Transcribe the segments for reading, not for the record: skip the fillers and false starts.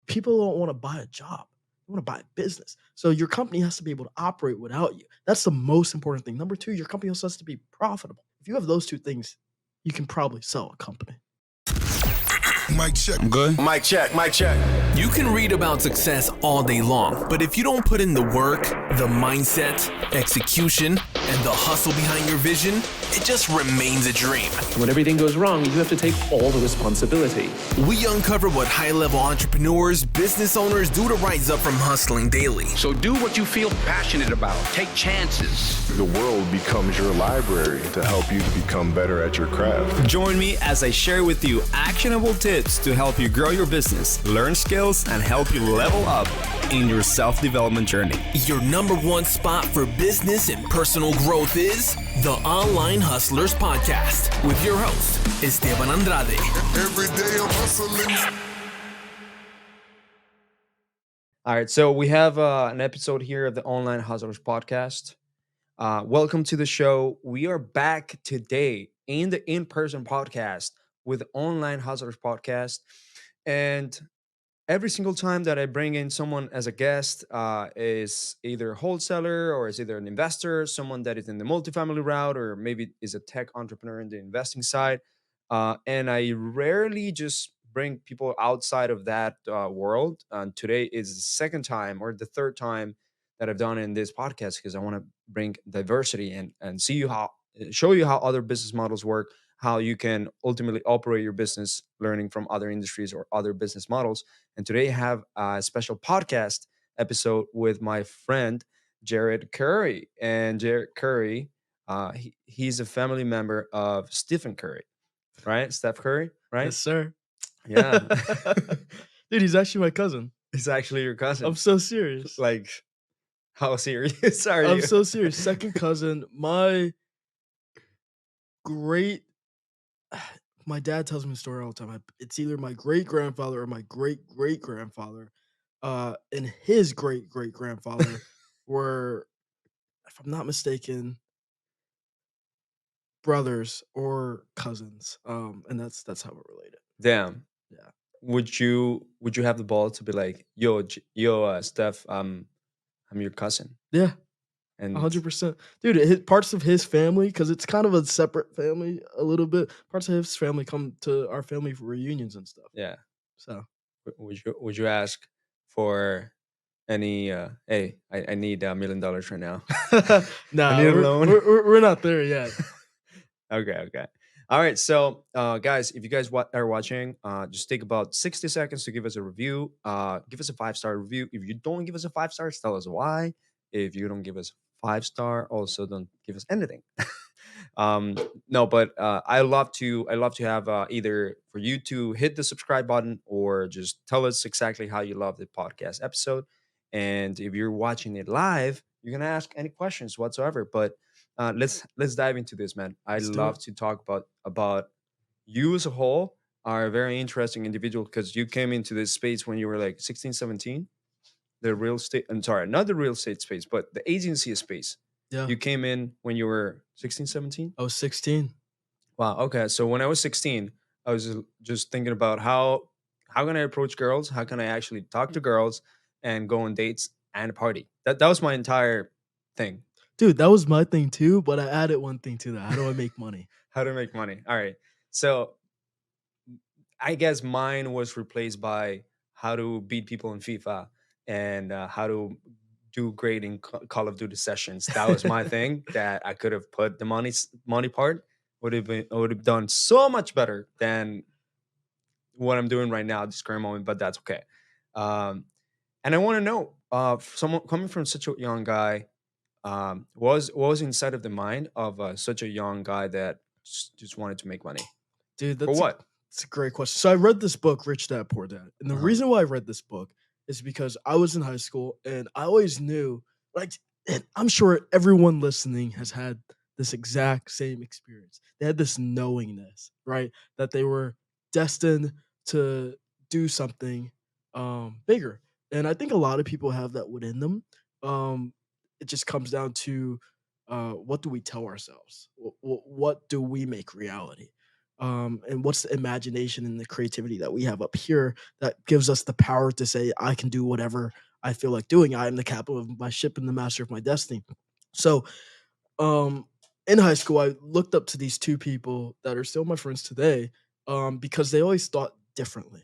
people don't want to buy a job. They want to buy a business. So your company has to be able to operate without you. That's the most important thing. Number two, your company also has to be profitable. If you have those two things, you can probably sell a company. Mic check. I'm good. Mic check, mic check. You can read about success all day long, but if you don't put in the work, the mindset, execution, and the hustle behind your vision, it just remains a dream. When everything goes wrong, you have to take all the responsibility. We uncover what high-level entrepreneurs, business owners do to rise up from hustling daily. So do what you feel passionate about. Take chances. The world becomes your library to help you to become better at your craft. Join me as I share with you actionable tips to help you grow your business, learn skills, and help you level up in your self-development journey. Your number one spot for business and personal growth is the Online Hustlers Podcast with your host, Esteban Andrade. Every day I'm hustling. All right, so we have an episode here of the Online Hustlers Podcast. Welcome to the show. We are back today in the in-person podcast with the Online Hustlers Podcast. And every single time that I bring in someone as a guest is either a wholesaler or is either an investor, someone that is in the multifamily route, or maybe is a tech entrepreneur in the investing side. And I rarely just bring people outside of that world. And today is the second time or the third time that I've done in this podcast because I want to bring diversity and show you how other business models work, how you can ultimately operate your business, learning from other industries or other business models. And today I have a special podcast episode with my friend, Jared Curry. And Jared Curry, he's a family member of Stephen Curry, right? Steph Curry, right? Yes, sir. Yeah. Dude, he's actually my cousin. He's actually your cousin. I'm so serious. Like, how serious are you? I'm so serious. Second cousin. My dad tells me a story all the time. It's either my great-grandfather or my great-great-grandfather. And his great-great-grandfather were, if I'm not mistaken, brothers or cousins. And that's how we're related. Damn. Yeah. Would you have the ball to be like, yo, Steph, I'm your cousin? Yeah. And 100%. Dude, parts of his family, because it's kind of a separate family a little bit, parts of his family come to our family for reunions and stuff. yeah. So, Would you ask for any hey, I need $1 million right now. nah, I need a loan. we're not there yet. Okay. All right. So, guys, if you guys are watching, just take about 60 seconds to give us a review. Give us a 5-star review. If you don't give us a 5 stars, tell us why. If you don't give us 5-star, also don't give us anything. No, but I love to have either for you to hit the subscribe button or just tell us exactly how you love the podcast episode. And if you're watching it live, you're gonna ask any questions whatsoever. But let's dive into this, man. I love to talk about you as a whole. Are a very interesting individual because you came into this space when you were like 16, 17. The real estate, I'm sorry, not the real estate space, but the agency space. Yeah. You came in when you were 16, 17? I was 16. Wow. Okay. So when I was 16, I was just thinking about how can I approach girls? How can I actually talk to girls and go on dates and party? That was my entire thing. Dude, that was my thing too, but I added one thing to that. How do I make money? How to make money. All right. So I guess mine was replaced by how to beat people in FIFA and how to do great in Call of Duty sessions. That was my thing that I could have put the money part would have done so much better than what I'm doing right now at this current moment, but that's okay. And I want to know, someone coming from such a young guy, what was inside of the mind of such a young guy that just wanted to make money? Dude, For what? It's a great question. So I read this book, Rich Dad Poor Dad. And the reason why I read this book is because I was in high school and I always knew, like, and I'm sure everyone listening has had this exact same experience. They had this knowingness, right? That they were destined to do something bigger. And I think a lot of people have that within them. It just comes down to what do we tell ourselves? What do we make reality? And what's the imagination and the creativity that we have up here that gives us the power to say, I can do whatever I feel like doing. I am the captain of my ship and the master of my destiny. So, um, in high school, I looked up to these two people that are still my friends today, because they always thought differently.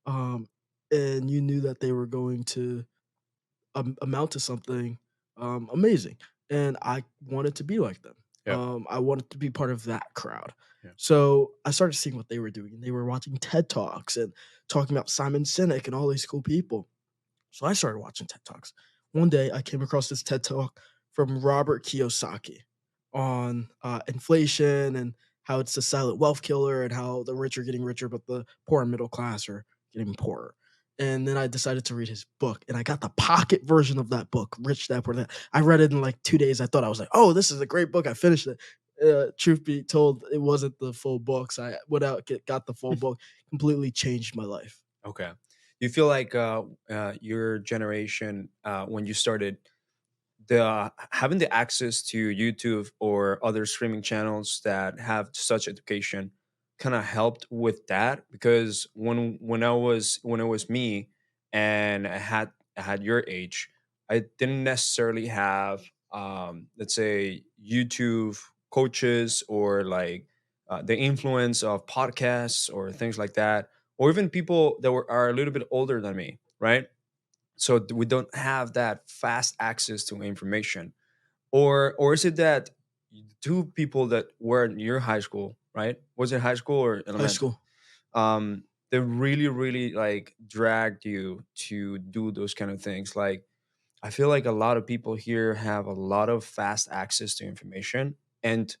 Um, and you knew that they were going to amount to something amazing. And I wanted to be like them. Yeah. I wanted to be part of that crowd. Yeah. So I started seeing what they were doing, and they were watching TED Talks and talking about Simon Sinek and all these cool people. So I started watching TED Talks. One day I came across this TED Talk from Robert Kiyosaki on inflation and how it's a silent wealth killer and how the rich are getting richer, but the poor and middle class are getting poorer. And then I decided to read his book, and I got the pocket version of that book, Rich Dad Poor Dad. I read it in like 2 days. I thought I was like, "Oh, this is a great book." I finished it. Truth be told, it wasn't the full book. So I went out, got the full book. Completely changed my life. Okay. Do you feel like your generation, when you started, the having the access to YouTube or other streaming channels that have such education kind of helped with that? Because when it was me and I had your age, I didn't necessarily have let's say YouTube coaches or like the influence of podcasts or things like that, or even people that are a little bit older than me, right? So we don't have that fast access to information, or is it that two people that were in your high school, right? Was it high school or High elementary? school. They really like dragged you to do those kind of things. Like I feel like a lot of people here have a lot of fast access to information, and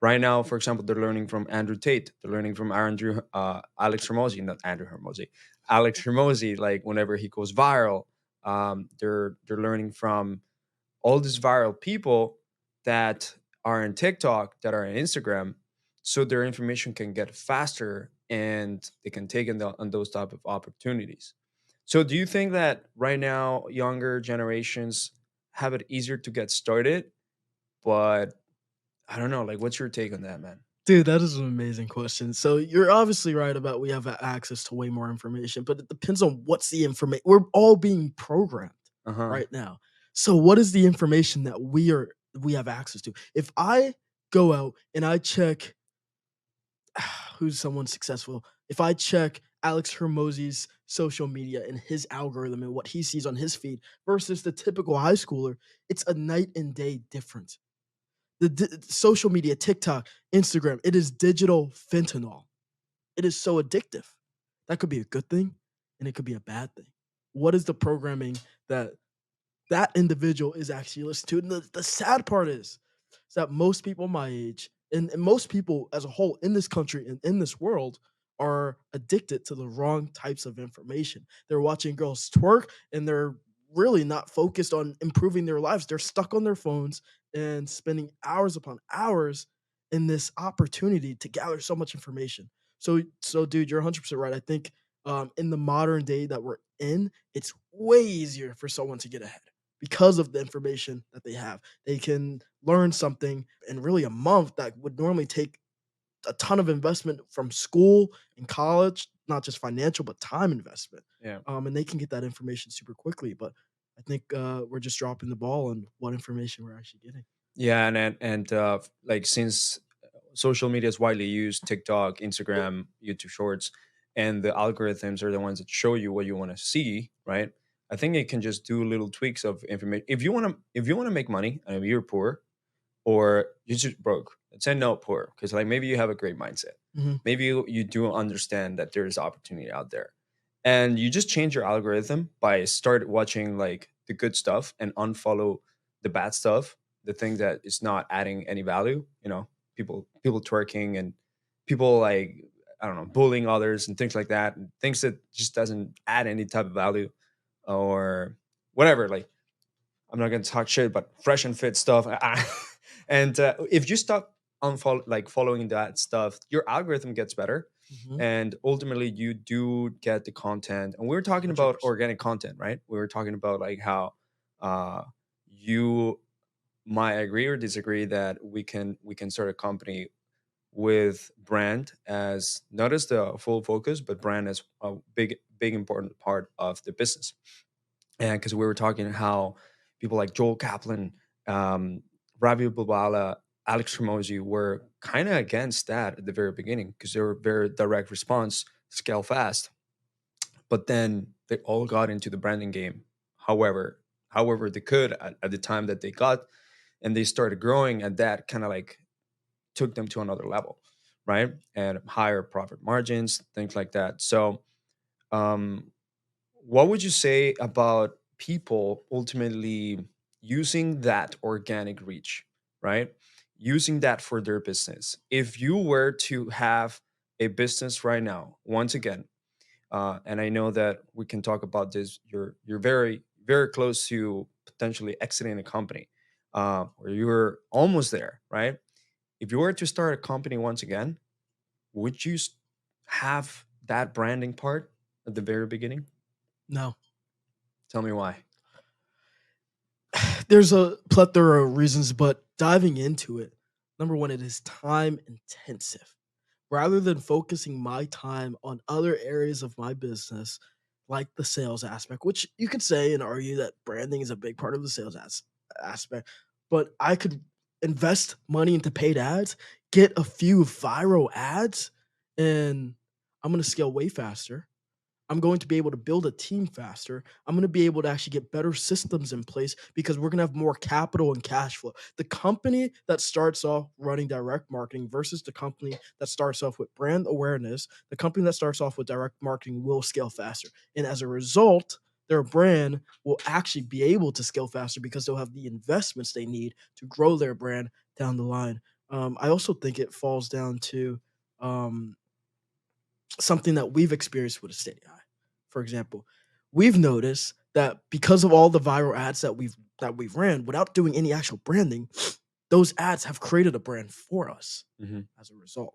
right now, for example, they're learning from Andrew Tate. They're learning from Alex Hermosi, not Andrew Hermosi, Alex Hermosi. Like whenever he goes viral, they're learning from all these viral people that are in TikTok, that are on Instagram, so their information can get faster and they can take on those type of opportunities. So, do you think that right now younger generations have it easier to get started, but I don't know. Like, what's your take on that, man? Dude, that is an amazing question. So you're obviously right about we have access to way more information, but it depends on what's the information. We're all being programmed Uh huh. right now. So what is the information that we have access to? If I go out and I check who's someone successful, if I check Alex Hermosi's social media and his algorithm and what he sees on his feed versus the typical high schooler, it's a night and day difference. Social media, TikTok, Instagram, it is digital fentanyl. It is so addictive. That could be a good thing and it could be a bad thing. What is the programming that that individual is actually listening to? And the sad part is that most people my age and most people as a whole in this country and in this world are addicted to the wrong types of information. They're watching girls twerk and they're really not focused on improving their lives. They're stuck on their phones and spending hours upon hours in this opportunity to gather so much information. So dude, you're 100% right. I think in the modern day that we're in, it's way easier for someone to get ahead because of the information that they have. They can learn something in really a month that would normally take a ton of investment from school and college, not just financial, but time investment. Yeah. And they can get that information super quickly. But I think we're just dropping the ball on what information we're actually getting. Yeah, and like since social media is widely used, TikTok, Instagram, YouTube Shorts, and the algorithms are the ones that show you what you want to see, right? I think it can just do little tweaks of information. If you want to make money, and if you're poor or you're just broke, let's say no poor, because like maybe you have a great mindset, Mhm. maybe you do understand that there is opportunity out there, and you just change your algorithm by start watching like the good stuff and unfollow the bad stuff, the thing that is not adding any value, people twerking and people like, I don't know, bullying others and things like that, and things that just doesn't add any type of value or whatever. Like I'm not gonna talk shit, but fresh and fit stuff. And if you stop following that stuff, your algorithm gets better, Mhm. and ultimately you do get the content. And we were talking about 100%. organic content, right? We were talking about like how uh, you might agree or disagree that we can start a company with brand as not as the full focus, but brand as a big important part of the business. And because we were talking how people like Joel Kaplan, um, Ravi Bubala, Alex Ramosi were kind of against that at the very beginning because they were very direct response, scale fast. But then they all got into the branding game. However they could at the time that they got, and they started growing, and that kind of like took them to another level, right? And higher profit margins, things like that. So, um, what would you say about people ultimately using that organic reach, right? Using that for their business. If you were to have a business right now, once again, and I know that we can talk about this. You're very close to potentially exiting a company, or you're almost there, right? If you were to start a company once again, would you have that branding part at the very beginning? No. Tell me why. There's a plethora of reasons, but diving into it, number one, it is time intensive. Rather than focusing my time on other areas of my business, like the sales aspect, which you could say and argue that branding is a big part of the sales aspect, but I could invest money into paid ads, get a few viral ads, and I'm going to scale way faster. I'm going to be able to build a team faster. I'm going to be able to actually get better systems in place because we're going to have more capital and cash flow. The company that starts off running direct marketing versus the company that starts off with brand awareness, the company that starts off with direct marketing will scale faster. And as a result, their brand will actually be able to scale faster because they'll have the investments they need to grow their brand down the line. I also think it falls down to um, something that we've experienced with a steady eye. For example, we've noticed that because of all the viral ads that we've ran without doing any actual branding, those ads have created a brand for us Mhm. as a result.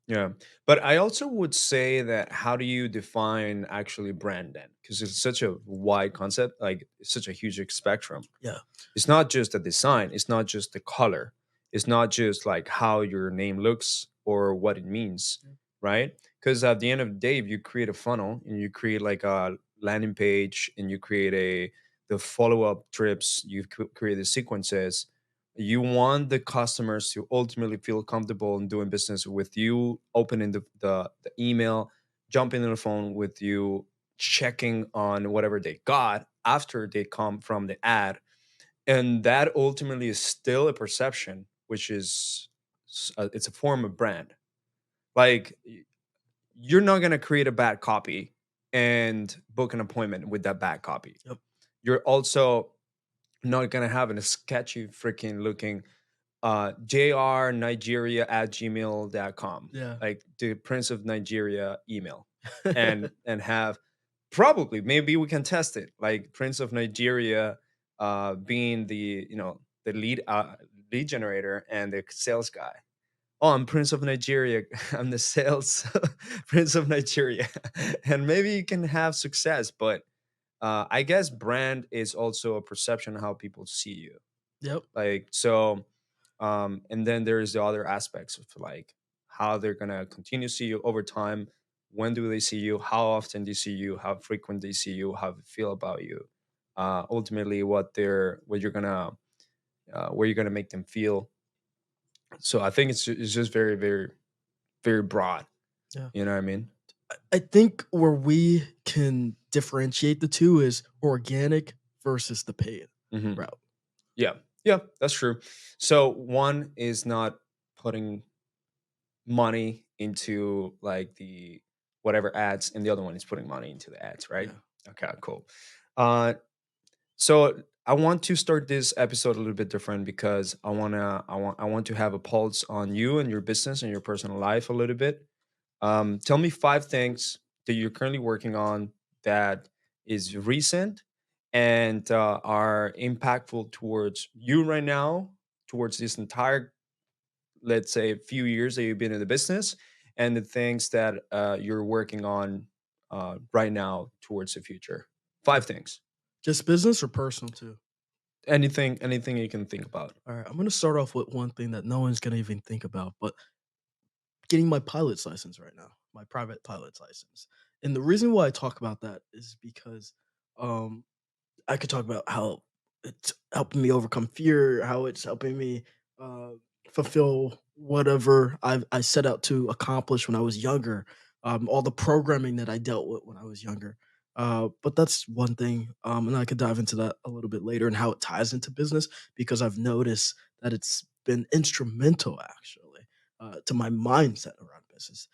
Yeah. But I also would say that how do you define actually brand then? Because it's such a wide concept, like it's such a huge spectrum. Yeah. It's not just the design, it's not just the color, it's not just like how your name looks or what it means, right? Because at the end of the day, if you create a funnel and you create like a landing page and you create a the follow-up trips, you create the sequences, you want the customers to ultimately feel comfortable in doing business with you, opening the email, jumping on the phone with you, checking on whatever they got after they come from the ad. And that ultimately is still a perception, which is it's a form of brand. Like you're not going to create a bad copy and book an appointment with that bad copy. Yep. You're also not going to have a sketchy freaking looking jrnigeria at gmail.com, Yeah. like the Prince of Nigeria email, and have probably maybe we can test it like Prince of Nigeria being the the lead generator and the sales guy. Oh, I'm Prince of Nigeria. I'm the sales Prince of Nigeria. And maybe you can have success, but I guess brand is also a perception of how people see you. Yep. Like so, and then there's the other aspects of like how they're gonna continue to see you over time. When do they see you? How often they see you? How frequent they see you? How they feel about you? Ultimately, what you're gonna where you're gonna make them feel. So I think it's just very broad. Yeah. You know what I mean? I think where we can differentiate the two is organic versus the paid Hmm. route. Yeah, yeah, that's true. So one is not putting money into like the whatever ads, and the other one is putting money into the ads, right? Yeah. Okay, cool. Uh, so I want to start this episode a little bit different because I want to have a pulse on you and your business and your personal life a little bit. Tell me 5 things that you're currently working on that is recent and are impactful towards you right now, towards this entire, let's say, a few years that you've been in the business, and the things that you're working on right now towards the future. 5 things. Just business or personal too? Anything you can think about. All right. I'm going to start off with one thing that no one's going to even think about, but getting my pilot's license right now, my private pilot's license. And the reason why I talk about that is because um, I could talk about how it's helping me overcome fear, how it's helping me uh, fulfill whatever I set out to accomplish when I was younger, all the programming that I dealt with when I was younger. But that's one thing, and I could dive into that a little bit later and how it ties into business because I've noticed that it's been instrumental actually to my mindset around business.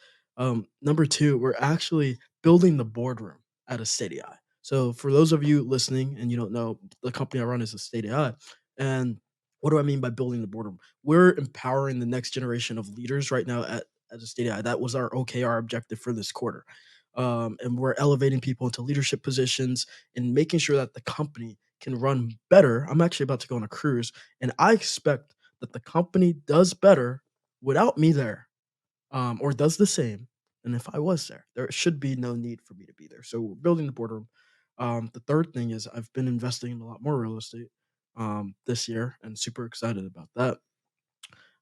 Number two, we're actually building the boardroom at a Steady Eye. So for those of you listening and you don't know, the company I run is a state AI. And what do I mean by building the boardroom? We're empowering the next generation of leaders right now at a state AI. That was our OKR objective for this quarter. And we're elevating people into leadership positions and making sure that the company can run better. I'm actually about to go on a cruise, and I expect that the company does better without me there, or does the same. And if I was there, there should be no need for me to be there. So we're building the boardroom. The third thing is I've been investing in a lot more real estate this year, and super excited about that.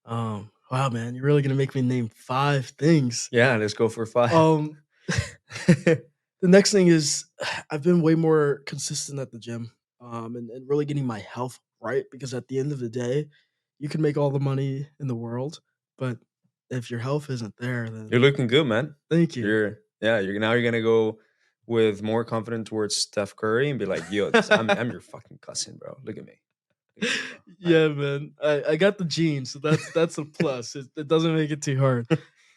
Wow, man, you're really gonna make me name 5 things. Yeah, let's go for 5. Um, the next thing is I've been way more consistent at the gym, and really getting my health right because at the end of the day, you can make all the money in the world, but if your health isn't there, You're then looking good, man. thank you. You're gonna go with more confidence towards Steph Curry and be like, "Yo, I'm your fucking cousin, bro. Look at me, bro." Right? Yeah, man. I got the genes, so that's a plus. It doesn't make it too hard.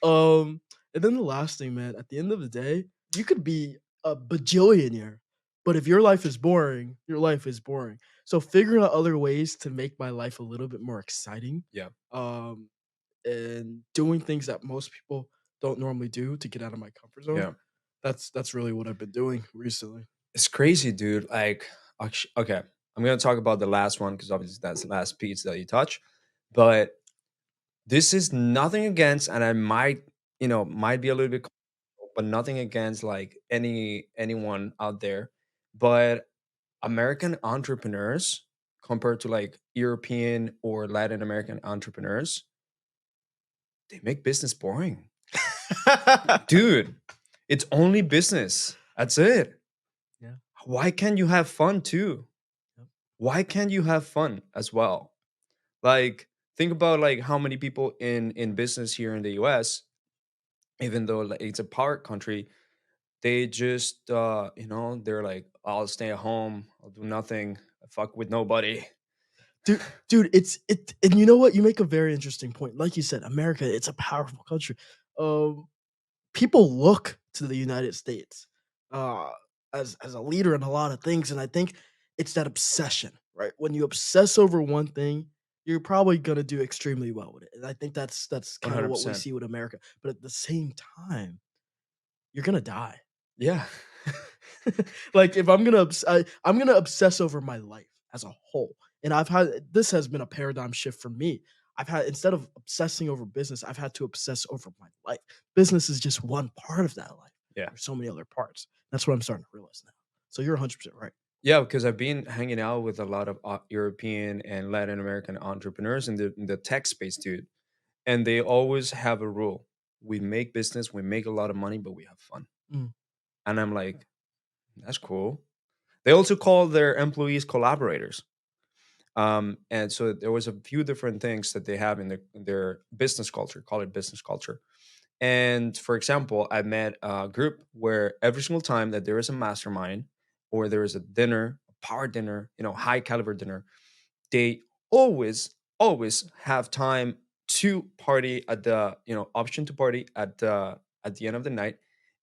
Um, and then the last thing, man, at the end of the day, you could be a bajillionaire, but if your life is boring, your life is boring. So figuring out other ways to make my life a little bit more exciting, Yeah. um, and doing things that most people don't normally do to get out of my comfort zone. Yeah. That's really what I've been doing recently. It's crazy, dude. Like, okay, I'm gonna talk about the last one because obviously that's the last piece that you touch. But this is nothing against, and I might be a little bit, but nothing against like anyone out there. But American entrepreneurs compared to like European or Latin American entrepreneurs, they make business boring. Dude, it's only business. That's it. Yeah. Why can't you have fun too? Yep. Why can't you have fun as well? Like, think about like how many people in business here in the US, even though like, it's a power country, they just they're like, I'll stay at home, I'll do nothing, I fuck with nobody. Dude, and you know what? You make a very interesting point. Like you said, America, it's a powerful country. Um, People look to the United States uh, as a leader in a lot of things, and I think it's that obsession, right? When you obsess over one thing, you're probably gonna do extremely well with it, and I think that's kind of what we 100%. see with America. But at the same time, you're gonna die. Yeah. Like if I'm gonna obsess over my life as a whole, and I've had this has been a paradigm shift for me. I've had instead of obsessing over business, I've had to obsess over my life. Business is just one part of that life. Yeah. There's so many other parts. That's what I'm starting to realize now. So you're 100% right. Yeah, because I've been hanging out with a lot of European and Latin American entrepreneurs in the tech space, dude. And they always have a rule: we make business, we make a lot of money, but we have fun. Mm. And I'm like, that's cool. They also call their employees collaborators. And so there was a few different things that they have in their business culture, call it business culture. And for example, I met a group where every single time that there is a mastermind or there is a dinner, a power dinner, high caliber dinner, they always have time to party at the option to party at the end of the night,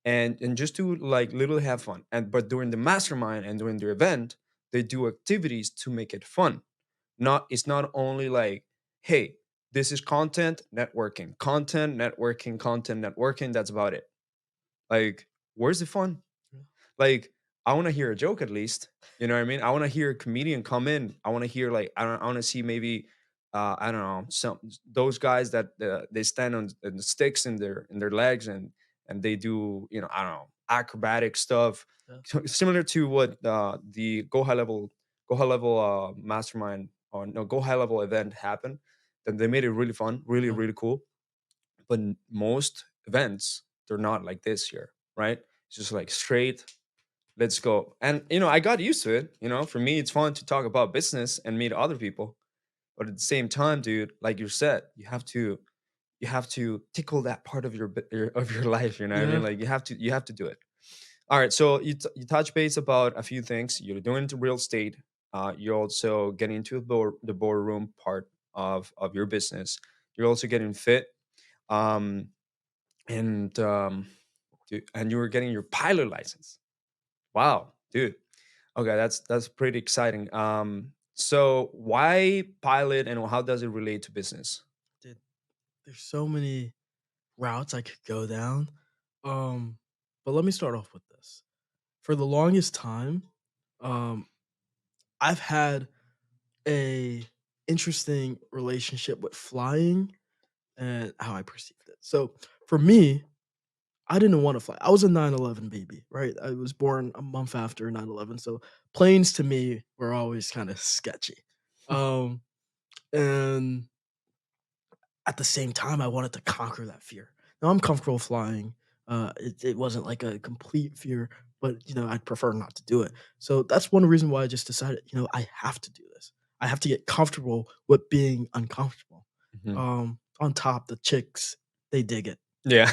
and just to like literally have fun. And but during the mastermind and during the event, they do activities to make it fun. Not It's not only like, hey, this is content networking, that's about it. Like, where's the fun? Yeah. Like, I want to hear a joke at least. You know what I mean? I want to hear a comedian come in. I want to hear like I want to see maybe I don't know, some those guys that they stand on the sticks in their legs, and they do, I don't know, acrobatic stuff. Yeah. Similar to what the Go High Level mastermind, or no, Go High Level event happened. Then they made it really fun, really Yeah. really cool. but most events, they're not like this here, right? It's just like straight, let's go. And I got used to it. For me, it's fun to talk about business and meet other people. But at the same time, dude, like you said, you have to tickle that part of your life. You know what I mean? Yeah. Like you have to do it. All right. So you touch base about a few things. You're doing into real estate. You're also getting into the boardroom part of your business. You're also getting fit. Um, and and you were getting your pilot license. Wow, dude. Okay, that's pretty exciting. So why pilot, and how does it relate to business? Dude, there's so many routes I could go down. Um, but let me start off with this. For the longest time, um, I've had a interesting relationship with flying and how I perceived it. So for me, I didn't want to fly. I was a 9/11 baby, right? I was born a month after 9/11. So planes to me were always kind of sketchy. Um, and at the same time, I wanted to conquer that fear. Now I'm comfortable flying. It wasn't like a complete fear, but I'd prefer not to do it. So that's one reason why I just decided, I have to do this. I have to get comfortable with being uncomfortable. Mhm. On top, the chicks, they dig it. Yeah.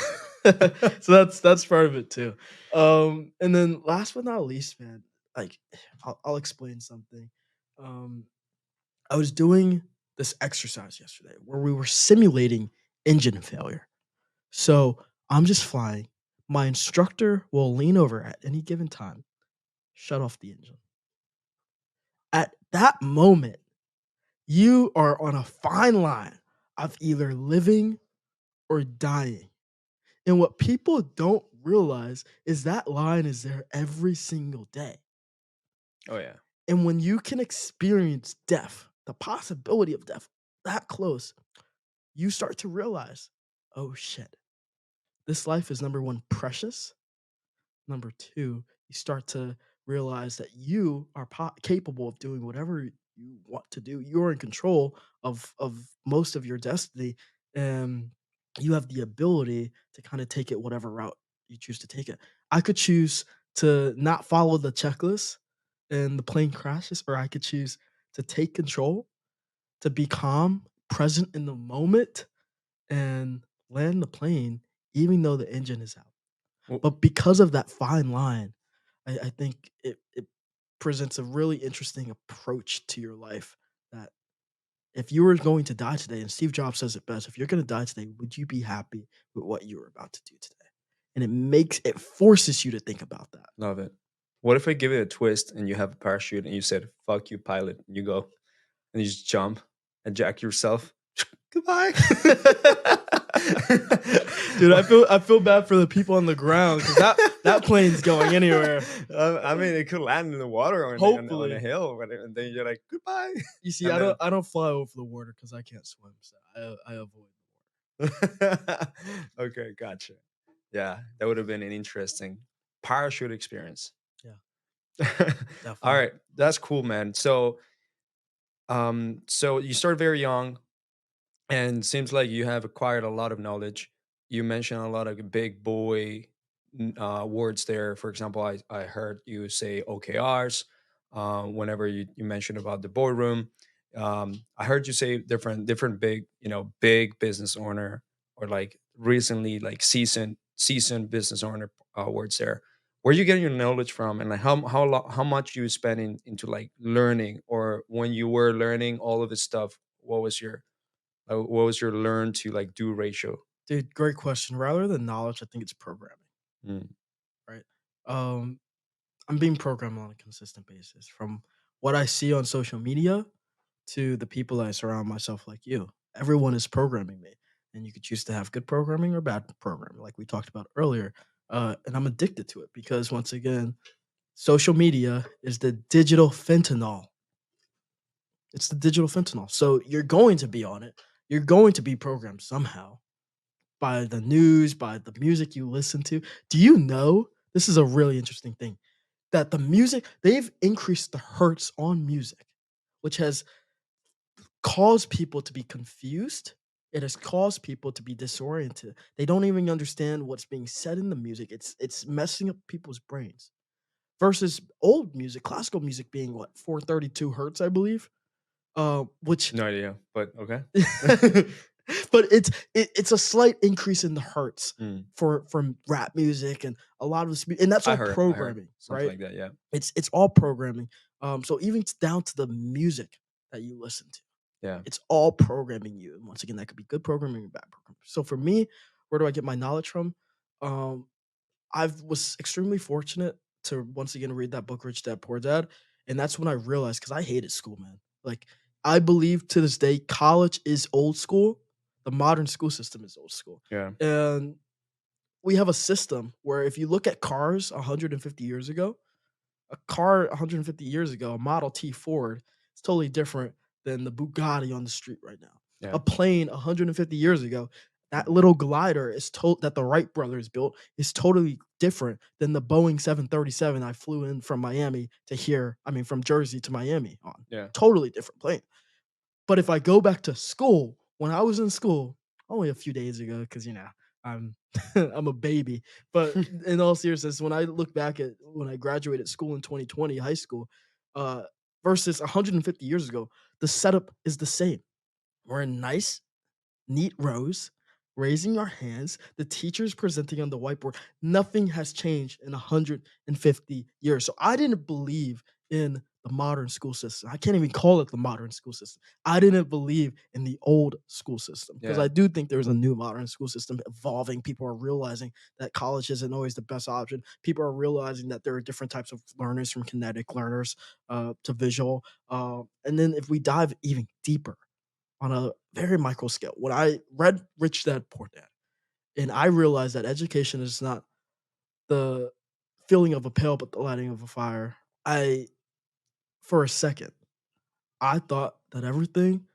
So that's part of it too. And then last but not least, man, like I'll explain something. Um, I was doing this exercise yesterday where we were simulating engine failure. So I'm just flying. My instructor will lean over at any given time, shut off the engine. At that moment, you are on a fine line of either living or dying. And what people don't realize is that line is there every single day. Oh yeah. And when you can experience death, the possibility of death that close, you start to realize, oh shit, this life is number one, precious. Number two, you start to realize that you are capable of doing whatever you want to do. You're in control of most of your destiny, and you have the ability to kind of take it whatever route you choose to take it. I could choose to not follow the checklist and the plane crashes, or I could choose to take control, to be calm, present in the moment, and land the plane, even though the engine is out. Well, But because of that fine line, I think it presents a really interesting approach to your life that if you were going to die today, and Steve Jobs says it best, if you're going to die today, would you be happy with what you were about to do today? And it forces you to think about that. love it. What if I give it a twist and you have a parachute and you said, fuck you, pilot, and you go and you just jump and jack yourself? Goodbye. Dude, I feel bad for the people on the ground because that plane's going anywhere. I mean, it could land in the water on a Hopefully. hill, and then you're like, goodbye. You see, And then- I don't fly over the water because I can't swim, so I avoid. Okay, gotcha. Yeah, that would have been an interesting parachute experience. Yeah, All definitely. right, that's cool, man. So you start very young, and seems like you have acquired a lot of knowledge. You mentioned a lot of big boy words there. For example, I heard you say OKRs whenever you mentioned about the boardroom. I heard you say different big big business owner, or like recently like seasoned business owner words there. Where you getting your knowledge from, and like how much you spending into like learning, or when you were learning all of this stuff, what was your learn to like do ratio? Dude, great question. Rather than knowledge, I think it's programming, Mm. right? Um, I'm being programmed on a consistent basis from what I see on social media to the people I surround myself like you. Everyone is programming me, and you could choose to have good programming or bad programming, like we talked about earlier. And I'm addicted to it because once again, social media is the digital fentanyl. It's the digital fentanyl. So you're going to be on it. You're going to be programmed somehow by the news, by the music you listen to. Do you know? This is a really interesting thing that the music, they've increased the hertz on music, which has caused people to be confused It has caused people to be disoriented. They don't even understand what's being said in the music. It's messing up people's brains. Versus old music, classical music being what 432 hertz, I believe. Which No idea, but okay. but it's a slight increase in the hertz Mm, for from rap music and a lot of this, and that's all I heard programming, something right? like that. Yeah, It's all programming. So even down to the music that you listen to, yeah, it's all programming you. And once again, that could be good programming or bad programming. So for me, where do I get my knowledge from? Um, I was extremely fortunate to once again read that book, Rich Dad Poor Dad, and that's when I realized because I hated school, man. Like I believe to this day, college is old school. The modern school system is old school, yeah, and we have a system where if you look at cars 150 years ago, a car 150 years ago, a Model T Ford, is totally different than the Bugatti on the street right now. yeah, A plane 150 years ago, that little glider is that the Wright brothers built is totally different than the Boeing 737 I flew in from Miami to here. I mean, from Jersey to Miami on. yeah. Totally different plane. But if I go back to school, when I was in school, only a few days ago, because I'm I'm a baby. But in all seriousness, when I look back at when I graduated school in 2020, high school, uh, versus 150 years ago, the setup is the same. We're in nice neat rows, raising our hands, the teacher's presenting on the whiteboard. Nothing has changed in 150 years. So I didn't believe in the modern school system. I can't even call it the modern school system. I didn't believe in the old school system because Yeah. I do think there's a new modern school system evolving. People are realizing that college isn't always the best option. People are realizing that there are different types of learners, from kinetic learners to visual. And then if we dive even deeper, on a very micro scale. When I read Rich Dad Poor Dad, and I realized that education is not the filling of a pail, but the lighting of a fire. For a second, I thought that everything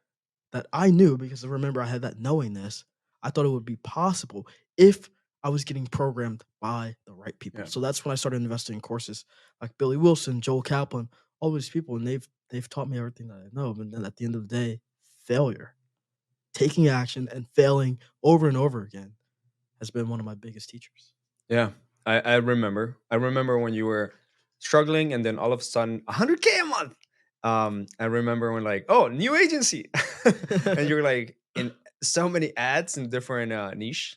that I knew, because I remember I had that knowingness, I thought it would be possible if I was getting programmed by the right people. Yeah. So that's when I started investing in courses like Billy Wilson, Joel Kaplan, all these people, and they've taught me everything that I know. And then at the end of the day, failure, taking action and failing over and over again has been one of my biggest teachers. Yeah, I remember. I remember when you were struggling, and then all of a sudden, 100K a month. I remember when like, oh, new agency, and you're like in so many ads in different niche.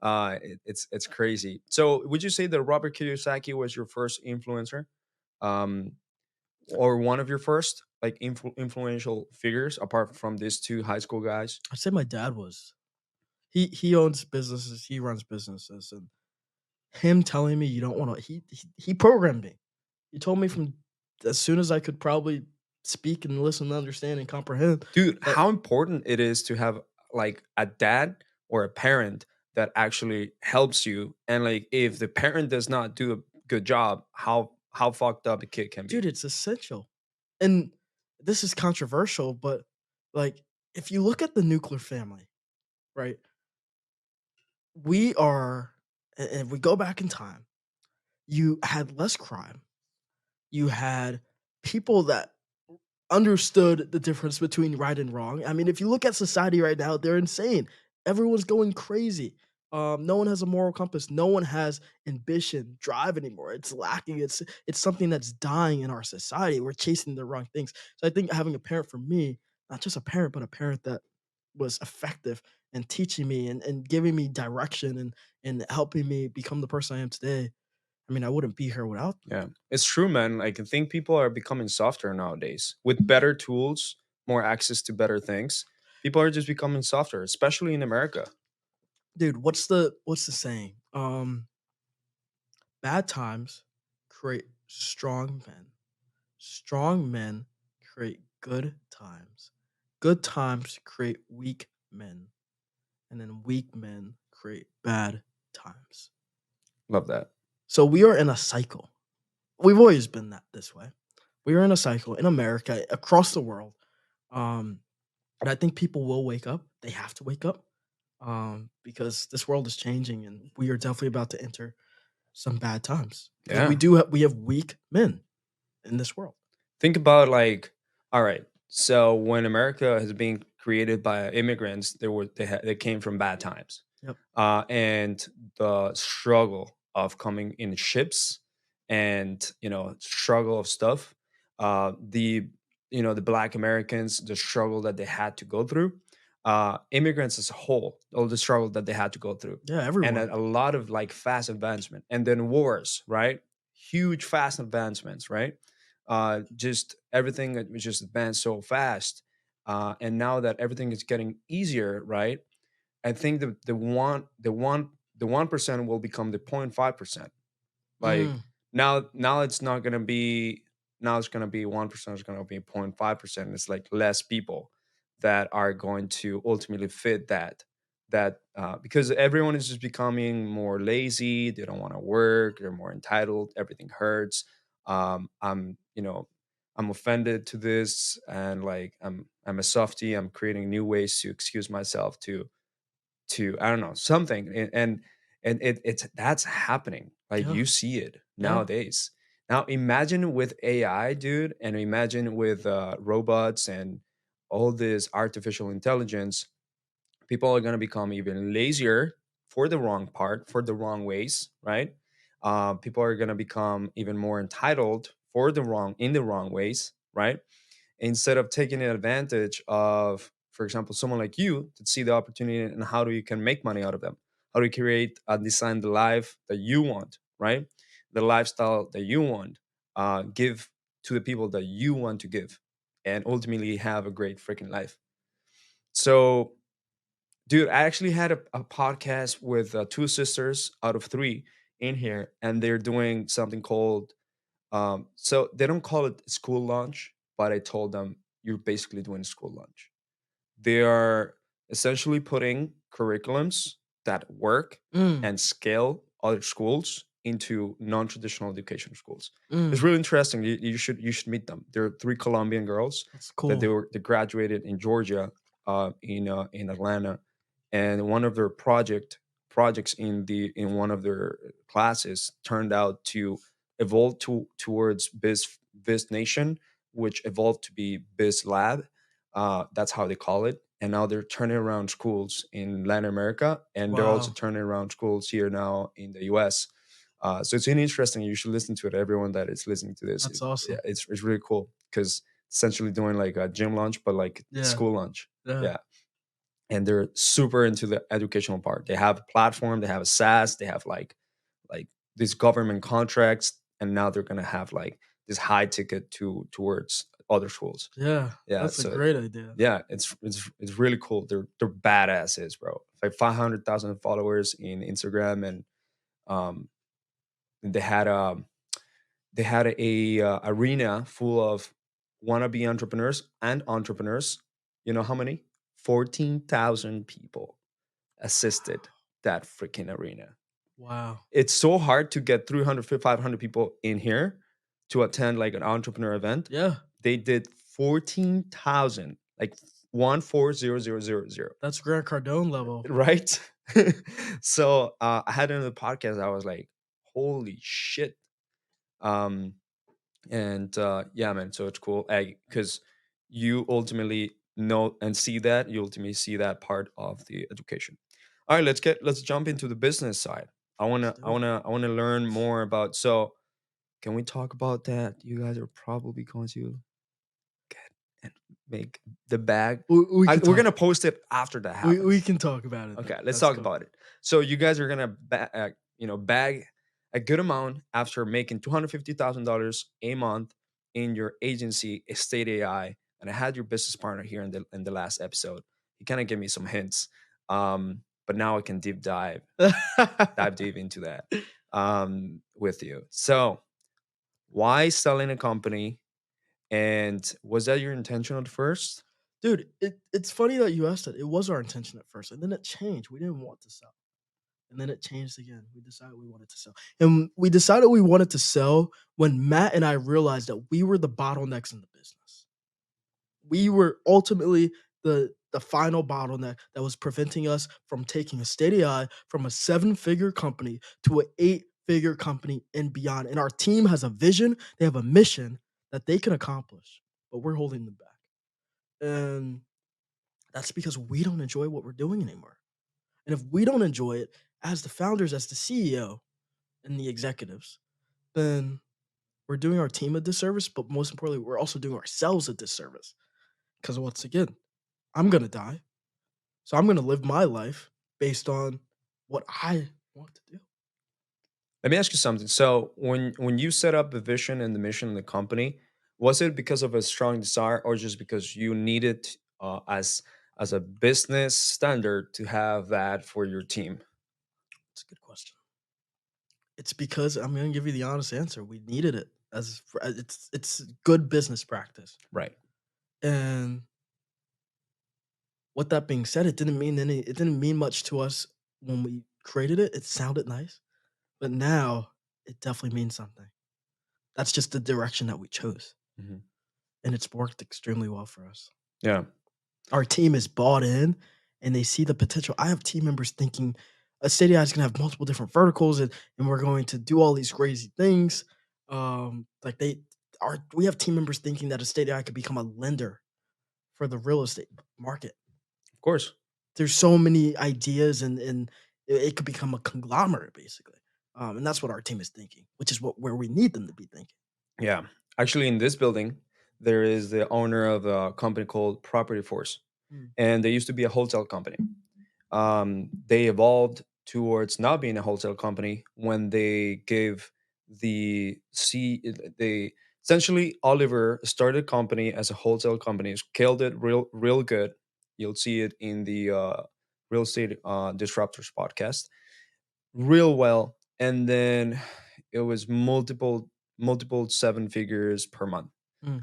It's crazy. So, would you say that Robert Kiyosaki was your first influencer, um, or one of your first like influential figures apart from these two high school guys? I'd say my dad was. He owns businesses, he runs businesses, and him telling me you don't want to he programmed me. He told me from as soon as I could probably speak and listen, understand, and comprehend Dude, that. how important it is to have like a dad or a parent that actually helps you, and like if the parent does not do a good job, how fucked up a kid can Dude, be. it's essential. And this is controversial, but like if you look at the nuclear family, right? We are, and if we go back in time, you had less crime. You had people that understood the difference between right and wrong. I mean, if you look at society right now, they're insane. Everyone's going crazy. No one has a moral compass. No one has ambition, drive anymore. It's lacking. It's something that's dying in our society. We're chasing the wrong things. So I think having a parent for me, not just a parent, but a parent that was effective and teaching me and giving me direction and helping me become the person I am today. I mean, I wouldn't be here without them. Yeah, it's true, man. Like, I think people are becoming softer nowadays with better tools, more access to better things. People are just becoming softer, especially in America. Dude, what's the saying? Bad times create strong men. Strong men create good times. Good times create weak men. And then weak men create bad times. Love that. So we are in a cycle. We've always been that this way. We are in a cycle in America, across the world. Um, and I think people will wake up. They have to wake up. Because this world is changing and we are definitely about to enter some bad times. Because Yeah. we have weak men in this world. Think about like, all right, so when America has been created by immigrants. They came from bad times, Yep. and the struggle of coming in ships, and struggle of stuff. The the Black Americans, the struggle that they had to go through. Immigrants as a whole, all the struggle that they had to go through, Yeah, and everyone. a lot of like fast advancement, and then wars, right? Huge fast advancements, right? Just everything that was just advanced so fast, and now that everything is getting easier, right? I think the 1% will become the 0.5%. Like Mm, now it's not gonna be now it's gonna be 1%, is gonna be 0.5%. It's like less people that are going to ultimately fit that because everyone is just becoming more lazy. They don't want to work. They're more entitled. Everything hurts. I'm offended to this, and like I'm a softie. I'm creating new ways to excuse myself to I don't know something, and it's that's happening. Like yeah, you see it yeah. nowadays. Now imagine with AI, dude, and imagine with robots and all this artificial intelligence. People are going to become even lazier for the wrong part, for the wrong ways, right? People are going to become even more entitled for the wrong ways, right? Instead of taking advantage of, for example, someone like you to see the opportunity and how do you can make money out of them, how do you create design the life that you want, right? The lifestyle that you want, give to the people that you want to give, and ultimately have a great freaking life. So dude, I actually had a podcast with two sisters out of three in here, and they're doing something called so they don't call it school lunch, but I told them you're basically doing school lunch. They are essentially putting curriculums that work Mm, and scale other schools into non-traditional education schools. It's mm. really interesting. You should meet them. They're three Colombian girls That's that cool. they graduated in Georgia, in Atlanta, and one of their projects in one of their classes turned out to evolve towards Biz Nation, which evolved to be Biz Lab. That's how they call it. And now they're turning around schools in Latin America, and they're also Wow, turning around schools here now in the US. So it's really interesting. You should listen to it. Everyone that is listening to this, that's yeah, awesome. it's really cool because essentially doing like a gym lunch, but like Yeah, school lunch. yeah. Yeah, and they're super into the educational part. They have a platform, they have a SaaS, they have like these government contracts, and now they're gonna have like this high ticket towards other schools. Yeah, Yeah, that's a so great idea. yeah, it's really cool. They're badasses, bro. Like 500,000 followers in Instagram, and um, they had a arena full of wannabe entrepreneurs and entrepreneurs. You know how many? 14,000 people assisted that freaking arena. Wow. It's so hard to get 300, 500 people in here to attend like an entrepreneur event. Yeah, They did 14,000, like 140000, that's Grant Cardone level. right? So I had another podcast. I was like, holy shit. Um, and yeah, man, so it's cool because you ultimately know and see that, you ultimately see that part of the education. All right, let's jump into the business side. I want Let's to i do want it. to i want to learn more about, so can we talk about that? You guys are probably going to get and make the bag. We can We're talk. gonna post it after that We happens. can talk about it Okay, then. let's Let's talk go. about it. So you guys are gonna bag a good amount after making $250,000 a month in your agency, Estate AI. And I had your business partner here in the last episode. He kind of gave me some hints, but now I can dive deep into that with you. So why selling a company? And was that your intention at first? Dude, it's funny that you asked that. It was our intention at first, and then it changed. We didn't want to sell. And then it changed again. We decided we wanted to sell. And we decided we wanted to sell when Matt and I realized that we were the bottlenecks in the business. We were ultimately the final bottleneck that was preventing us from taking a steady eye from a seven-figure company to an eight-figure company and beyond. And our team has a vision, they have a mission that they can accomplish, but we're holding them back. And That's because we don't enjoy what we're doing anymore. And if we don't enjoy it as the founders, as the CEO and the executives, then we're doing our team a disservice, but most importantly, we're also doing ourselves a disservice. Because once again, I'm gonna die. So I'm gonna live my life based on what I want to do. Let me ask you something. So when you set up the vision and the mission of the company, was it because of a strong desire, or just because you needed as a business standard to have that for your team? It's a good question. It's because I'm gonna give you the honest answer. We needed it it's good business practice. Right. And with that being said, it didn't mean much to us when we created it. It sounded nice, but now it definitely means something. That's just the direction that we chose, Mhm. and it's worked extremely well for us. Yeah. Our team is bought in and they see the potential. I have team members thinking a Stadia is gonna have multiple different verticals and we're going to do all these crazy things. Like we have team members thinking that a Stadia could become a lender for the real estate market. Of course. There's so many ideas and it could become a conglomerate basically. And that's what our team is thinking, which is where we need them to be thinking. Yeah. Actually, in this building, there is the owner of a company called Property Force, Mm, and they used to be a wholesale company. They evolved towards not being a wholesale company when they gave the C. They essentially Oliver started a company as a wholesale company, scaled it real good. You'll see it in the real estate disruptors podcast, real well, and then it was multiple seven figures per month. mm,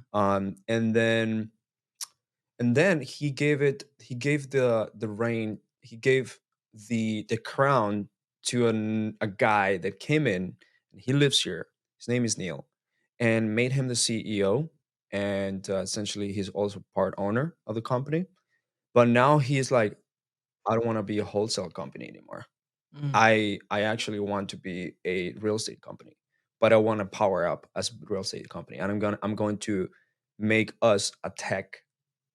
And then he gave the reign, he gave the crown to a guy that came in, and he lives here. His name is Neil, and made him the CEO, and essentially he's also part owner of the company. But now he's like, I don't want to be a wholesale company anymore. mm, I actually want to be a real estate company, but I want to power up as a real estate company, and I'm going to make us a tech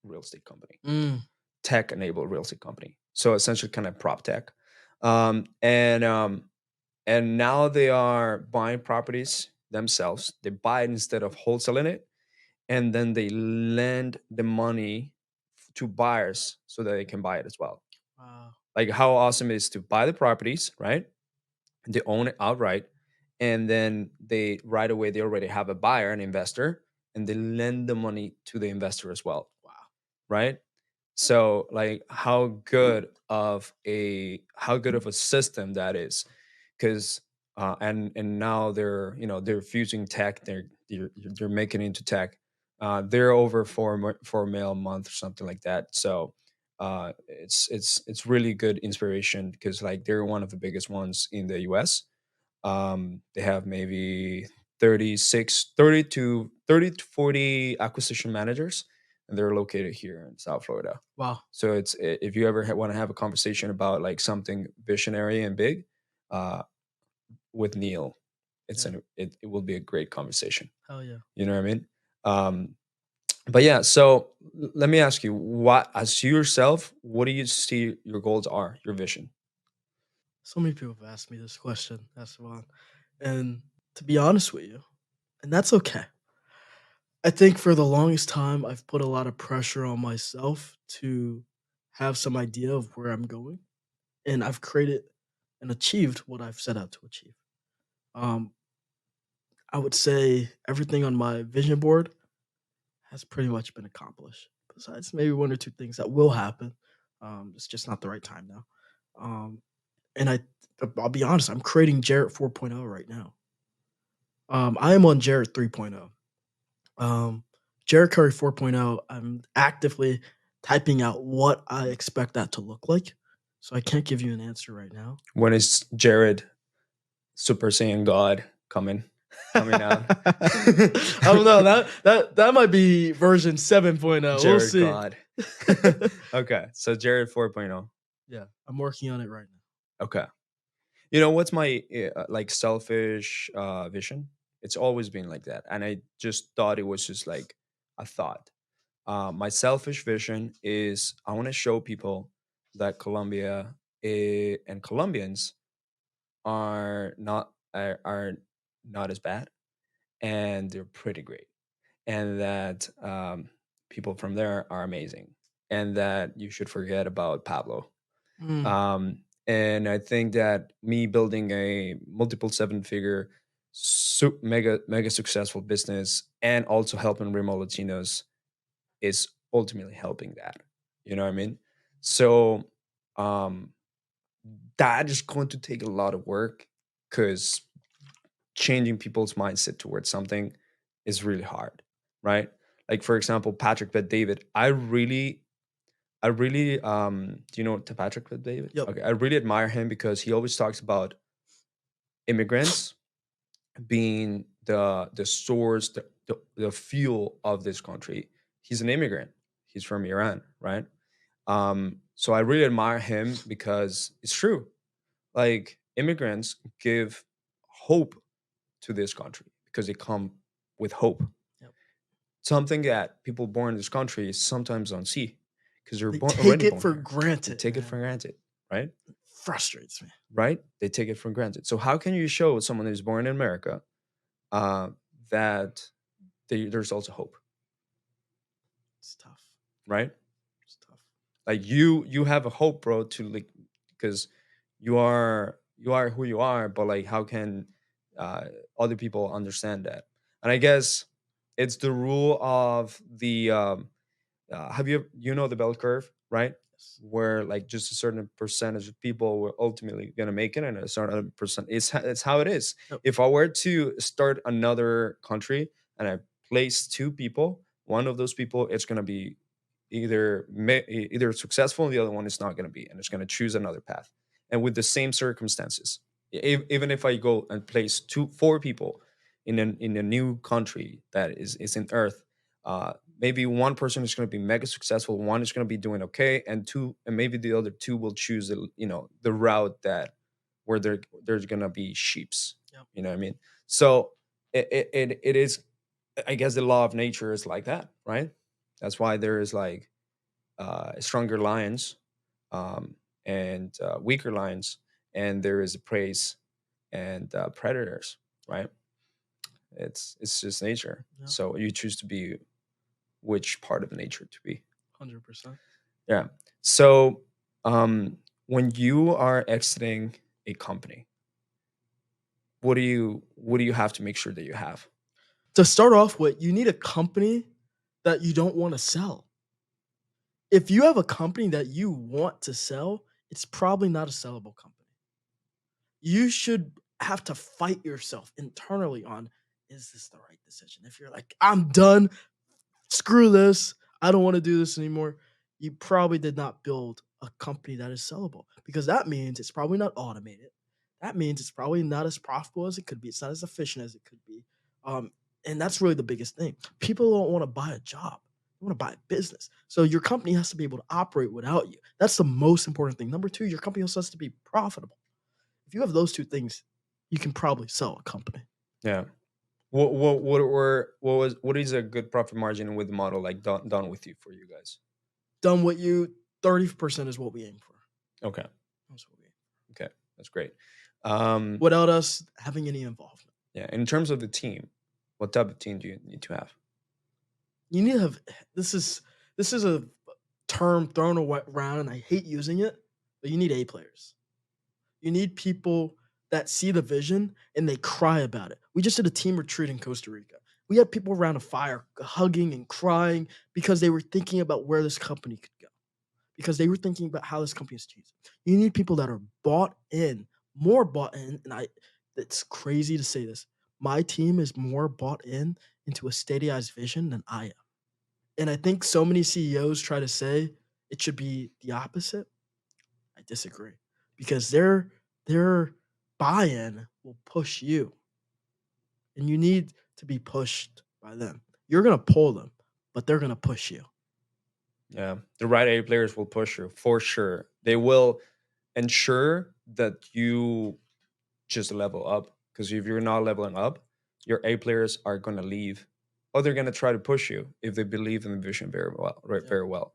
real estate company, mm. tech enabled real estate company. So essentially, kind of prop tech, um, and um, and now they are buying properties themselves. They buy it instead of wholesaling it, and then they lend the money to buyers so that they can buy it as well. Wow. Like how awesome it is to buy the properties, right? They own it outright, and then they right away they already have a buyer, an investor, and they lend the money to the investor as well, Wow. right? So like how good of a system that is, because and now they're fusing tech, they're making it into tech. They're over 4 mil a month or something like that. So it's really good inspiration, because like they're one of the biggest ones in the US. They have maybe 30 to 40 acquisition managers, and they're located here in South Florida. Wow. So if you ever want to have a conversation about like something visionary and big, uh, with Neil, Yeah. it will be a great conversation. Hell yeah. You know what I mean? Um, but yeah, so let me ask you, what as you yourself, what do you see your goals are, your vision? So many people have asked me this question, Esteban. And to be honest with you, and that's okay. I think for the longest time, I've put a lot of pressure on myself to have some idea of where I'm going. And I've created and achieved what I've set out to achieve. Um, I would say everything on my vision board has pretty much been accomplished. Besides maybe one or two things that will happen. It's just not the right time now. Um, and I'll be honest, I'm creating Jarrett 4.0 right now. I am on Jarrett 3.0. Um, Jarrett Curry 4.0, I'm actively typing out what I expect that to look like. So I can't give you an answer right now. When is Jared Super Saiyan God coming out? I don't know. That might be version 7.0. We'll Jared see. God. Okay, so Jared 4.0. Yeah, I'm working on it right now. Okay. You know what's my like selfish vision? It's always been like that, and I just thought it was just like a thought. my selfish vision is I want to show people that Colombia and Colombians are not as bad, and they're pretty great, and that people from there are amazing, and that you should forget about Pablo. Mm. And I think that me building a multiple seven figure, mega successful business and also helping remote Latinos is ultimately helping that. You know what I mean? So um, that is going to take a lot of work because changing people's mindset towards something is really hard, right? Like for example, Patrick Bet David. Do you know Patrick Bet David? Yep. Okay, I really admire him because he always talks about immigrants being the source, the fuel of this country. He's an immigrant. He's from Iran, right? So I really admire him because it's true. Like immigrants give hope to this country because they come with hope. Yep. Something that people born in this country sometimes don't see because they're They born, take already it born for here. They granted, take it man. for granted, right? Frustrates me. Right? They take it for granted. So how can you show someone who's born in America uh, that there's also hope, It's tough. right? It's tough. Like you have a hope, bro, to like because you are who you are, but like how can uh, other people understand that? And I guess it's the rule of the have you know the bell curve, right? Yes. Where like just a certain percentage of people were ultimately gonna make it, and a certain percent it's how it is. Yep. If I were to start another country and I place two people, one of those people it's gonna be either successful and the other one is not gonna be, and it's gonna choose another path. And with the same circumstances, even if I go and place four people in a new country that is in Earth, maybe one person is going to be mega successful, one is going to be doing okay, and maybe the other two will choose the route that where there's going to be sheeps. Yep. You know what I mean? So it is, I guess the law of nature is like that, right? That's why there is like stronger lions and weaker lions, and there is praise and predators, right? It's just nature. Yep. So you choose to be which part of nature to be. 100%. Yeah. So when you are exiting a company, what do you have to make sure that you have? To start off with, you need a company that you don't want to sell. If you have a company that you want to sell, it's probably not a sellable company. You should have to fight yourself internally on, is this the right decision? If you're like, I'm done, screw this, I don't want to do this anymore, you probably did not build a company that is sellable, because that means it's probably not automated. That means it's probably not as profitable as it could be. It's not as efficient as it could be. Um, and that's really the biggest thing. People don't want to buy a job. They want to buy a business. So your company has to be able to operate without you. That's the most important thing. Number two, your company also has to be profitable. If you have those two things, you can probably sell a company. Yeah. What is a good profit margin with the model like done with you for you guys? Done what you 30% is what we aim for. Okay. That's what we aim Okay. That's great. for. Without us having any involvement. Yeah. In terms of the team, what type of team do you need to have? You need to have this is a term thrown around and I hate using it, but you need A players. You need people that see the vision and they cry about it. We just did a team retreat in Costa Rica. We had people around a fire hugging and crying because they were thinking about where this company could go. Because they were thinking about how this company is changing. You need people that are bought in, more bought in, and it's crazy to say this. My team is more bought in into a stadiized vision than I am. And I think so many CEOs try to say it should be the opposite. I disagree. Because their buy-in will push you. And you need to be pushed by them. You're gonna pull them, but they're gonna push you. Yeah, the right A players will push you for sure. They will ensure that you just level up. Because if you're not leveling up, your A players are gonna leave or they're gonna try to push you if they believe in the vision very well, right? Yeah. Very well.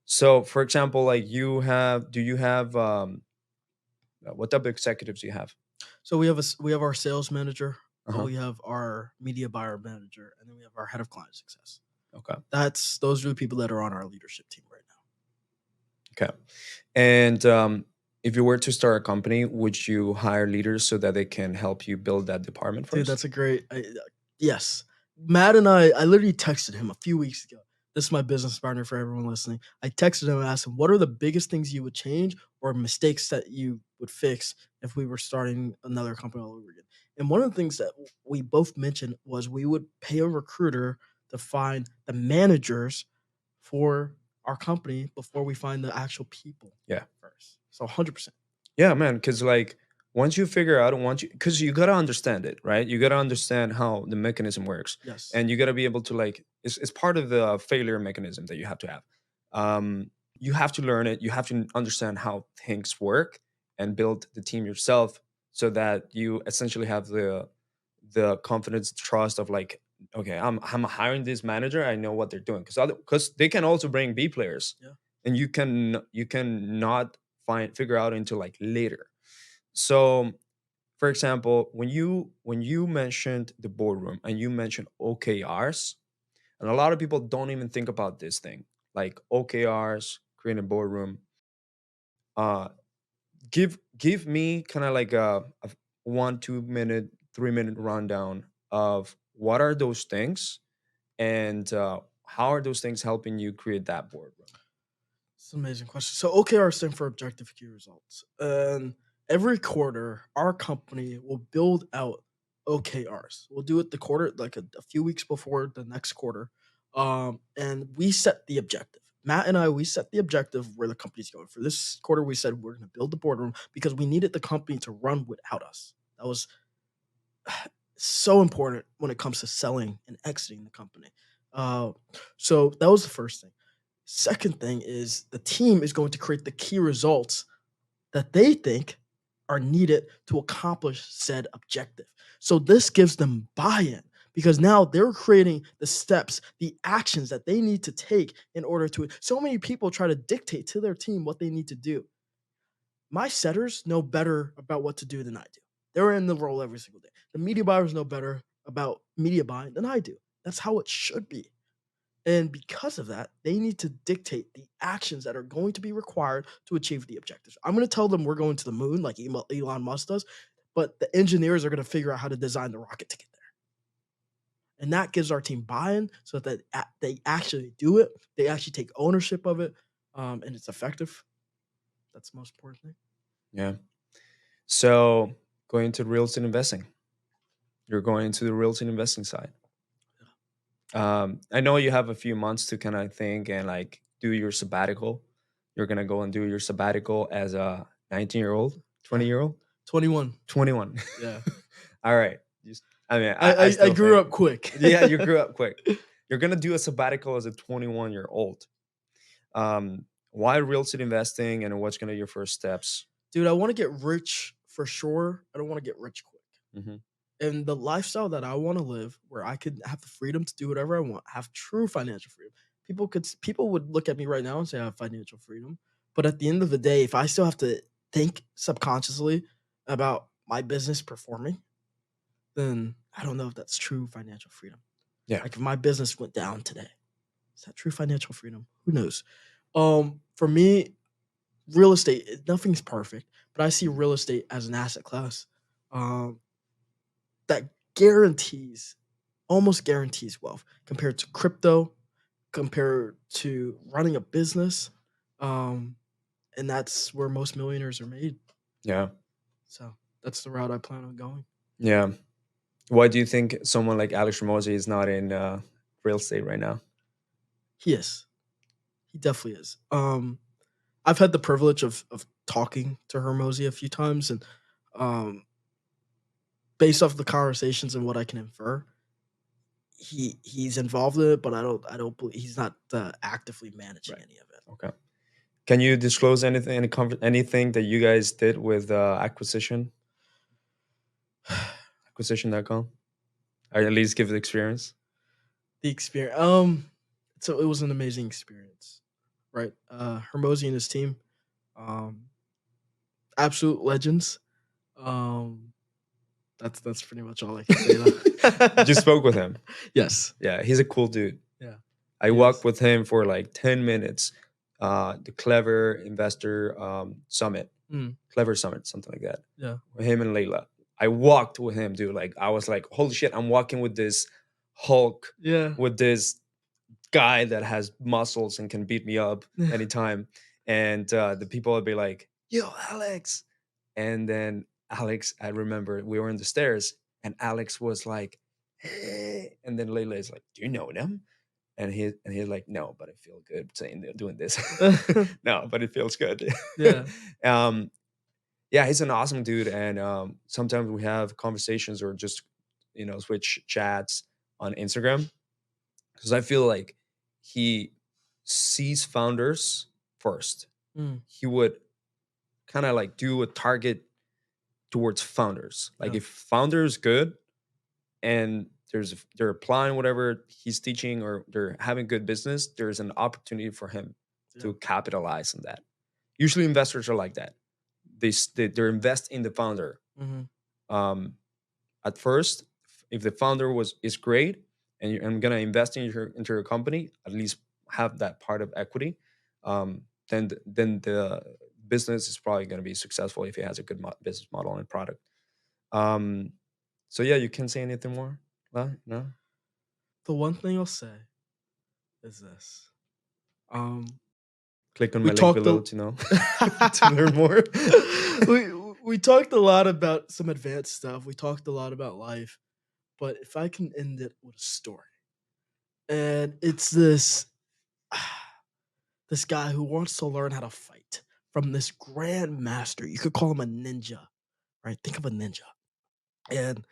So, for example, like do you have what type of executives do you have? So we have our sales manager, Uh-huh. we have our media buyer manager, and then we have our head of client success. Okay. Those are the people that are on our leadership team right now. Okay. And if you were to start a company, would you hire leaders so that they can help you build that department Dude, first? that's a great yes. Matt and I literally texted him a few weeks ago. This is my business partner for everyone listening. I texted him and asked him, what are the biggest things you would change or mistakes that you would fix if we were starting another company all over again? And one of the things that we both mentioned was we would pay a recruiter to find the managers for our company before we find the actual people Yeah. first. So 100%. Yeah, man. Because like once you figure out, because you gotta understand it, right? You gotta understand how the mechanism works, Yes. and you gotta be able to like it's part of the failure mechanism that you have to have. You have to learn it. You have to understand how things work and build the team yourself, so that you essentially have the confidence, trust of like, okay, I'm hiring this manager. I know what they're doing because they can also bring B players, Yeah. and you can not figure out until like later. So, for example, when you mentioned the boardroom and you mentioned OKRs, and a lot of people don't even think about this thing like OKRs, creating a boardroom. Uh, give me kind of like a 1 2 minute 3 minute rundown of what are those things and how are those things helping you create that boardroom. It's an amazing question. So OKR stand for objective key results. And every quarter, our company will build out OKRs. We'll do it the quarter, like a few weeks before the next quarter. And we set the objective. Matt and I, we set the objective where the company's going. For this quarter, we said we're going to build the boardroom because we needed the company to run without us. That was so important when it comes to selling and exiting the company. Uh, so that was the first thing. Second thing is the team is going to create the key results that they think are needed to accomplish said objective. So this gives them buy-in because now they're creating the steps, the actions that they need to take in order to. So many people try to dictate to their team what they need to do. My setters know better about what to do than I do. They're in the role every single day. The media buyers know better about media buying than I do. That's how it should be. And because of that, they need to dictate the actions that are going to be required to achieve the objectives. I'm going to tell them we're going to the moon like Elon Musk does, but the engineers are going to figure out how to design the rocket to get there. And that gives our team buy-in so that they actually do it. They actually take ownership of it, and it's effective. That's the most important thing. Yeah. So going to real estate investing, you're going to the real estate investing side. I know you have a few months to kind of think and like do your sabbatical. You're gonna go and do your sabbatical as a 19-year-old, 20-year-old, 21. 21. Yeah. All right. I mean, I still grew think- up quick. Yeah, you grew up quick. You're gonna do a sabbatical as a 21-year-old. Why real estate investing, and what's gonna be your first steps? Dude, I want to get rich for sure. I don't want to get rich quick. Mhm. And the lifestyle that I want to live, where I could have the freedom to do whatever I want, have true financial freedom. People would look at me right now and say I have financial freedom, but at the end of the day, if I still have to think subconsciously about my business performing, then I don't know if that's true financial freedom. Yeah. Like if my business went down today, is that true financial freedom? Who knows? For me, real estate, nothing's perfect, but I see real estate as an asset class. Um, that almost guarantees wealth compared to crypto, compared to running a business. Um, and that's where most millionaires are made. Yeah. So that's the route I plan on going. Yeah. Why do you think someone like Alex Ramosi is not in real estate right now? He is. He definitely is. I've had the privilege of talking to Hermosi a few times, and um, based off the conversations and what I can infer, he's involved in it, but I don't believe he's not actively managing Right. any of it. Okay. Can you disclose anything that you guys did with acquisition? Acquisition.com? Or at least give the experience? The experience. So it was an amazing experience, right? Hermosi and his team, um, absolute legends. Um, that's pretty much all I can say. You Though. spoke with him. Yes. Yeah, he's a cool dude. Yeah. I walked Yes. with him for like 10 minutes. The Clever Investor Summit, Mm, Clever Summit, something like that. yeah. With him and Layla. I walked with him, dude. Like I was like, holy shit, I'm walking with this Hulk, Yeah. with this guy that has muscles and can beat me up anytime. And the people would be like, yo, Alex. And then Alex, I remember we were in the stairs and Alex was like, hey. And then Layla is like, do you know them? And he's like, no, but I feel good saying doing this. No, but it feels good. Yeah. um, yeah, he's an awesome dude, and sometimes we have conversations or just switch chats on Instagram because I feel like he sees founders first. Mm, He would kind of like do a target towards founders. Like yeah. if founder is good and they're applying whatever he's teaching or they're having good business, there's an opportunity for him Yeah. to capitalize on that. Usually investors are like that. They're invest in the founder. Mm-hmm. At first, if the founder is great and I'm gonna invest into your company, at least have that part of equity, then the business is probably gonna be successful if it has a good business model and product. Um, so yeah, you can say anything more? Well, no. The one thing I'll say is this. Click on We my link talked below a to know to learn more. we we talked a lot about some advanced stuff. We talked a lot about life, but if I can end it with a story, and it's this guy who wants to learn how to fight from this grand master. You could call him a ninja, right? Think of a ninja, and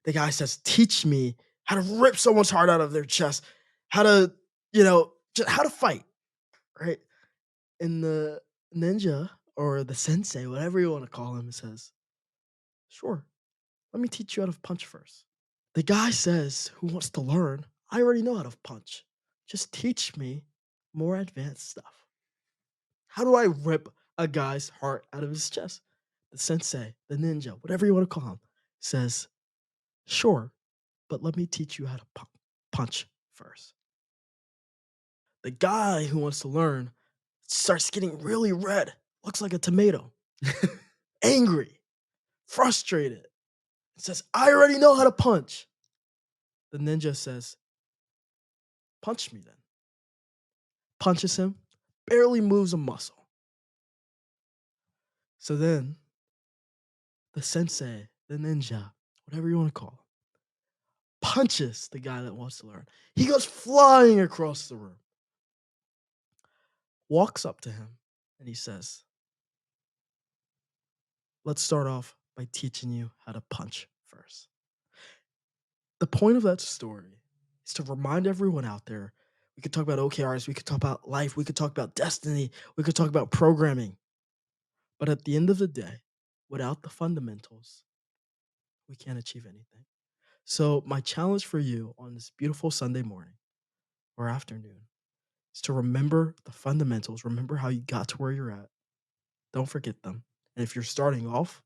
the guy says, "Teach me how to rip someone's heart out of their chest, how to just how to fight." Right? And the ninja or the sensei, whatever you want to call him, says, "Sure, let me teach you how to punch first." The guy says, "Who wants to learn? I already know how to punch. Just teach me more advanced stuff. How do I rip a guy's heart out of his chest?" The sensei, the ninja, whatever you want to call him, says, "Sure, but let me teach you how to punch first." The guy who wants to learn starts getting really red, looks like a tomato, angry, frustrated. Says, "I already know how to punch." The ninja says, "Punch me then." Punches him, barely moves a muscle. So then the sensei, the ninja, whatever you want to call him, punches the guy that wants to learn. He goes flying across the room, walks up to him, and he says, "Let's start off by teaching you how to punch first." The point of that story is to remind everyone out there. We could talk about OKRs, we could talk about life, we could talk about destiny, we could talk about programming. But at the end of the day, without the fundamentals, we can't achieve anything. So, my challenge for you on this beautiful Sunday morning or afternoon is to remember the fundamentals. Remember how you got to where you're at. Don't forget them. And if you're starting off,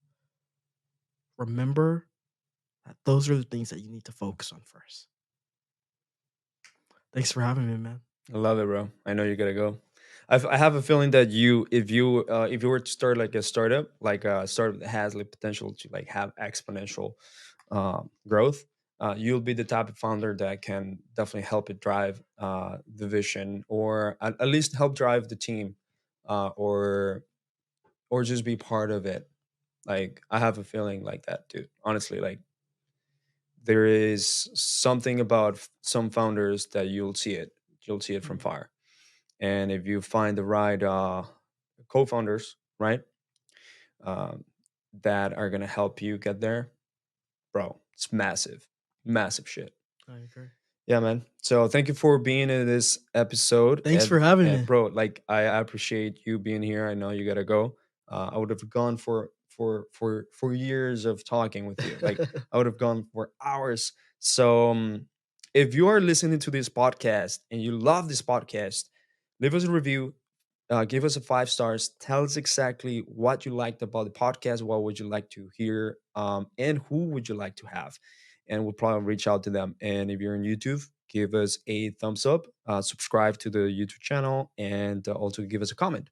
remember that those are the things that you need to focus on first. Thanks for having me, man. I love it, bro. I know you gotta go. I have a feeling that if you were to start like a startup, like a startup that has like potential to like have exponential growth, you'll be the type of founder that can definitely help it drive the vision, or at least help drive the team, or just be part of it. Like I have a feeling like that, dude. Honestly, like there is something about some founders that you'll see it from Mhm. far. And if you find the right co-founders, right, um, that are gonna help you get there, bro, it's massive, massive shit. I agree. Yeah, man. So thank you for being in this episode, Thanks for having and me. bro, like I appreciate you being here. I know you gotta go. I would have gone for years of talking with you. Like I would have gone for hours. So if you are listening to this podcast and you love this podcast, leave us a review, give us a 5 stars. Tell us exactly what you liked about the podcast, what would you like to hear, and who would you like to have, and we'll probably reach out to them. And if you're on YouTube, give us a thumbs up, subscribe to the YouTube channel, and also give us a comment.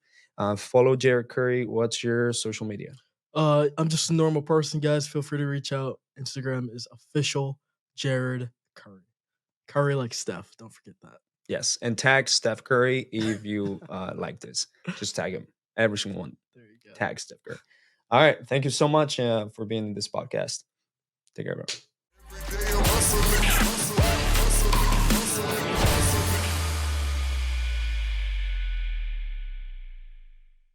Follow Jared Curry. What's your social media? I'm just a normal person, guys. Feel free to reach out. Instagram is official Jared Curry. Curry like Steph. Don't forget that. Yes, and tag Steph Curry if you like this. Just tag him. Every single one. There you go. Tag Steph Curry. All right. Thank you so much for being in this podcast. Take care, bro. Every day I'm hustling.